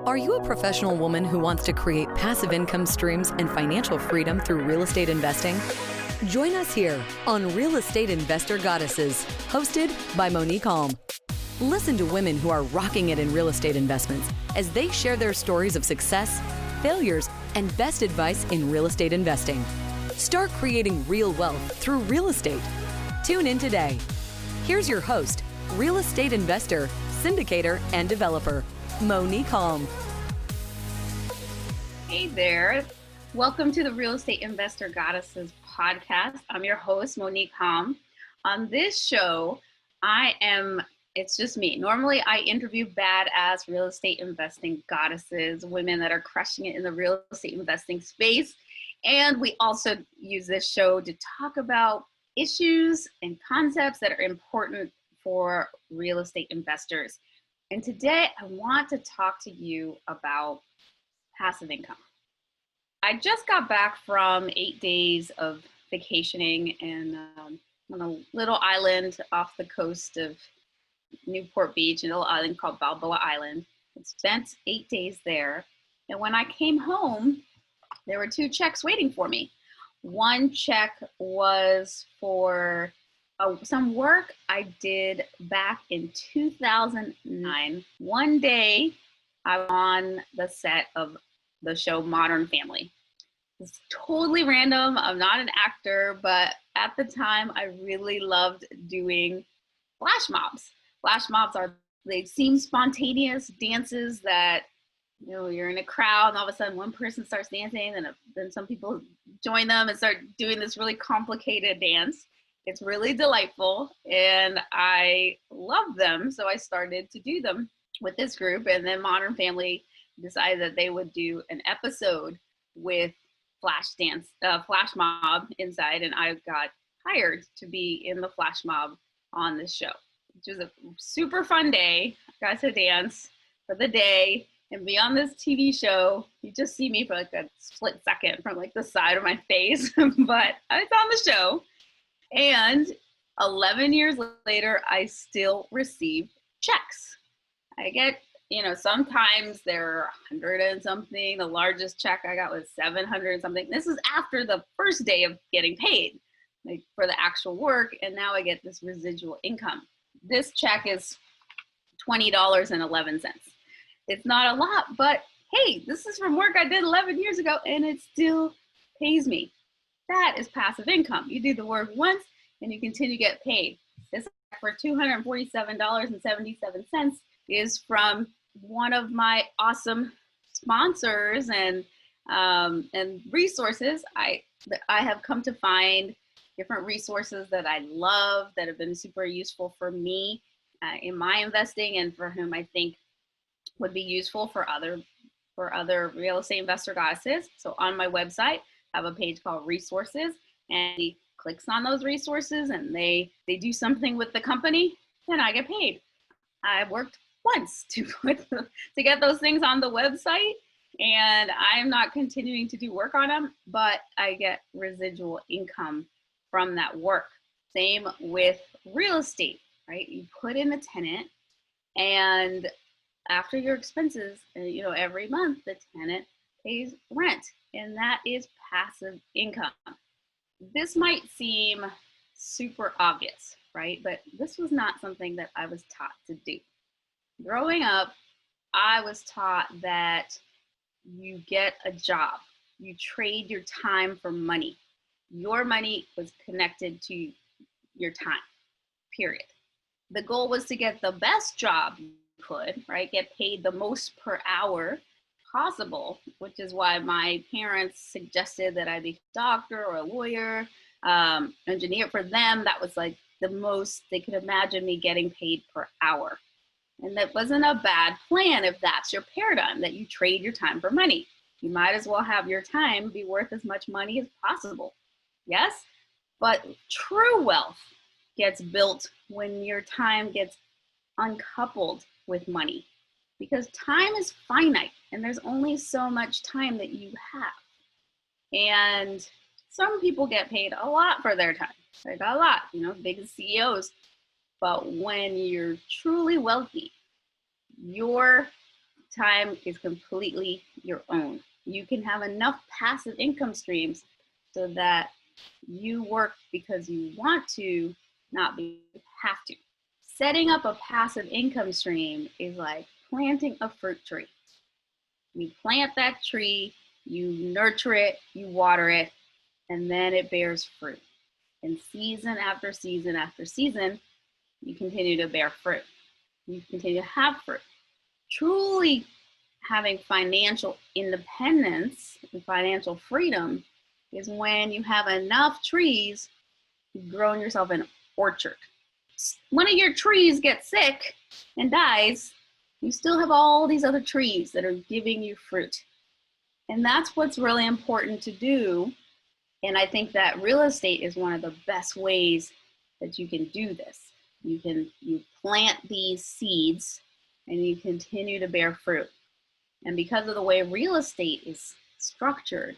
Are you a professional woman who wants to create passive income streams and financial freedom through real estate investing? Join us here on Real Estate Investor Goddesses, hosted by Monick Halm. Listen to women who are rocking it in real estate investments as they share their stories of success, failures, and best advice in real estate investing. Start creating real wealth through real estate. Tune in today. Here's your host, real estate investor, syndicator, and developer, Monick Halm. Hey there. Welcome to the Real Estate Investor Goddesses podcast. I'm your host, Monick Halm. On this show, it's just me. Normally, I interview badass real estate investing goddesses, women that are crushing it in the real estate investing space. And we also use this show to talk about issues and concepts that are important for real estate investors. And today, I want to talk to you about passive income. I just got back from 8 days of vacationing on a little island off the coast of Newport Beach, a little island called Balboa Island. I spent 8 days there. And when I came home, there were 2 checks waiting for me. One check was for some work I did back in 2009. One day, I was on the set of the show Modern Family. It's totally random. I'm not an actor, but at the time, I really loved doing flash mobs. Flash mobs they seem spontaneous dances that, you're in a crowd and all of a sudden one person starts dancing and then some people join them and start doing this really complicated dance. It's really delightful and I love them. So I started to do them with this group, and then Modern Family decided that they would do an episode with flash mob inside, and I got hired to be in the flash mob on this show, which was a super fun day. I got to dance for the day and be on this TV show. You just see me for like a split second from like the side of my face, but I was on the show. And 11 years later, I still receive checks. I get, sometimes they're 100 and something. The largest check I got was 700 and something. This is after the first day of getting paid, like for the actual work. And now I get this residual income. This check is $20.11. It's not a lot, but hey, this is from work I did 11 years ago and it still pays me. That is passive income. You do the work once and you continue to get paid. This for $247.77 is from one of my awesome sponsors and resources. I have come to find different resources that I love that have been super useful for me in my investing and for whom I think would be useful for other real estate investor goddesses. So on my website, I have a page called resources, and he clicks on those resources and they do something with the company, then I get paid. I worked once to get those things on the website, and I'm not continuing to do work on them, but I get residual income from that work. Same with real estate, right? You put in a tenant, and after your expenses, every month the tenant pays rent, and that is passive income. This might seem super obvious, right? But this was not something that I was taught to do. Growing up, I was taught that you get a job, you trade your time for money. Your money was connected to your time, period. The goal was to get the best job you could, right? Get paid the most per hour possible, which is why my parents suggested that I be a doctor or a lawyer, engineer. For them, that was like the most they could imagine me getting paid per hour. And that wasn't a bad plan if that's your paradigm, that you trade your time for money. You might as well have your time be worth as much money as possible. Yes? But true wealth gets built when your time gets uncoupled with money, because time is finite and there's only so much time that you have. And some people get paid a lot for their time. They got a lot, big CEOs. But when you're truly wealthy, your time is completely your own. You can have enough passive income streams so that you work because you want to, not because you have to. Setting up a passive income stream is like planting a fruit tree. You plant that tree, you nurture it, you water it, and then it bears fruit. And season after season after season, you continue to bear fruit. You continue to have fruit. Truly having financial independence and financial freedom is when you have enough trees, you've grown yourself an orchard. One of your trees gets sick and dies, you still have all these other trees that are giving you fruit. And that's what's really important to do. And I think that real estate is one of the best ways that you can do this. You plant these seeds and you continue to bear fruit. And because of the way real estate is structured,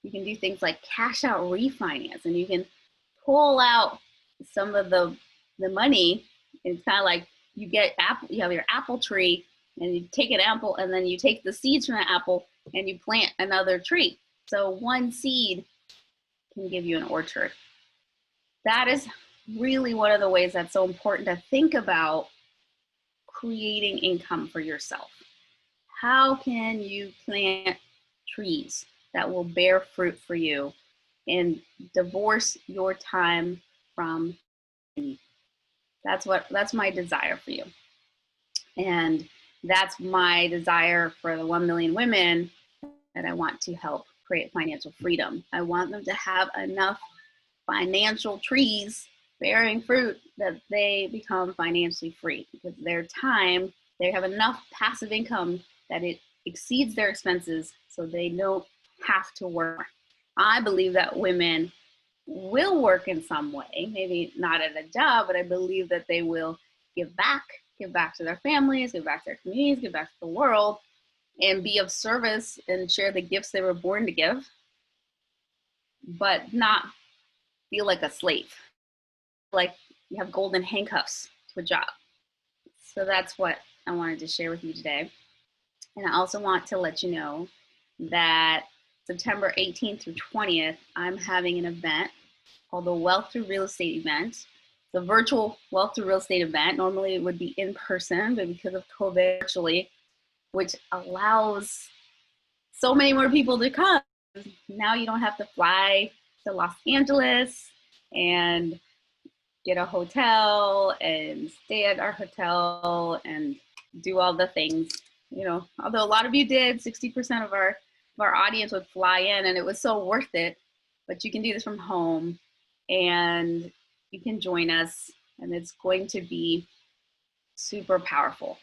you can do things like cash out refinance, and you can pull out some of the money. It's kind of like you have your apple tree, and you take an apple, and then you take the seeds from the apple and you plant another tree. So one seed can give you an orchard. That is really one of the ways that's so important to think about creating income for yourself. How can you plant trees that will bear fruit for you and divorce your time from me? That's my desire for you. And that's my desire for the 1 million women that I want to help create financial freedom. I want them to have enough financial trees bearing fruit that they become financially free, because their time, they have enough passive income that it exceeds their expenses so they don't have to work. I believe that women will work in some way, maybe not at a job, but I believe that they will give back to their families, give back to their communities, give back to the world, and be of service and share the gifts they were born to give, but not feel like a slave, like you have golden handcuffs to a job. So that's what I wanted to share with you today. And I also want to let you know that September 18th through 20th, I'm having an event called the Wealth Through Real Estate event. It's a virtual Wealth Through Real Estate event. Normally it would be in person, but because of COVID, virtually, which allows so many more people to come. Now you don't have to fly to Los Angeles and get a hotel and stay at our hotel and do all the things, although a lot of you did. 60% of our audience would fly in, and it was so worth it. But you can do this from home, and you can join us, and it's going to be super powerful.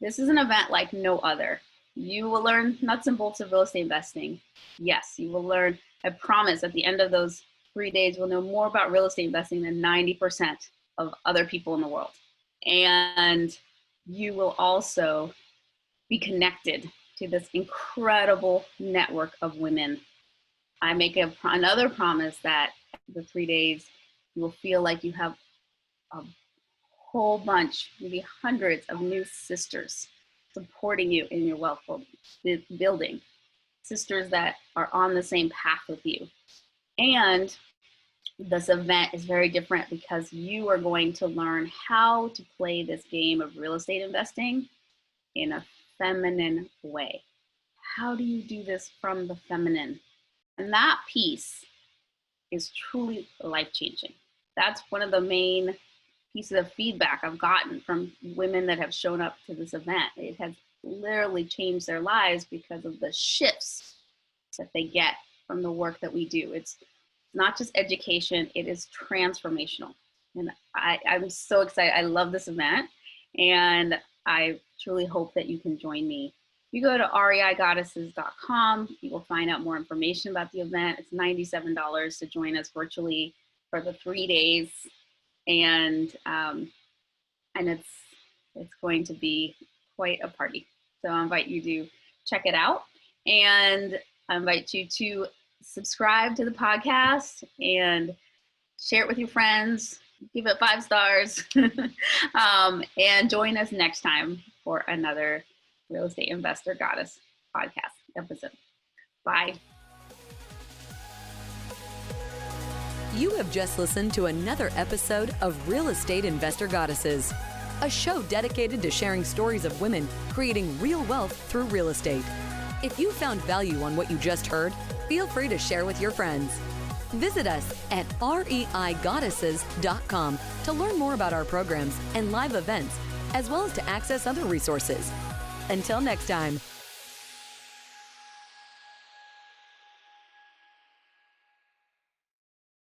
This is an event like no other. You will learn nuts and bolts of real estate investing. Yes, you will learn. I promise at the end of those 3 days, we'll know more about real estate investing than 90% of other people in the world. And you will also be connected to this incredible network of women. I make another promise that the 3 days, you will feel like you have a whole bunch, maybe hundreds of new sisters supporting you in your wealth building, sisters that are on the same path with you. And this event is very different because you are going to learn how to play this game of real estate investing in a feminine way. How do you do this from the feminine? And that piece is truly life-changing. That's one of the main pieces of feedback I've gotten from women that have shown up to this event. It has literally changed their lives because of the shifts that they get from the work that we do. It's not just education, it is transformational. And I'm so excited. I love this event, and I truly hope that you can join me. If you go to reigoddesses.com, you will find out more information about the event. It's $97 to join us virtually for the 3 days. And it's going to be quite a party. So I invite you to check it out, and I invite you to subscribe to the podcast and share it with your friends. Give it 5 stars, and join us next time for another Real Estate Investor Goddess podcast episode. Bye. You have just listened to another episode of Real Estate Investor Goddesses, a show dedicated to sharing stories of women creating real wealth through real estate. If you found value on what you just heard, feel free to share with your friends. Visit us at reigoddesses.com to learn more about our programs and live events, as well as to access other resources. Until next time.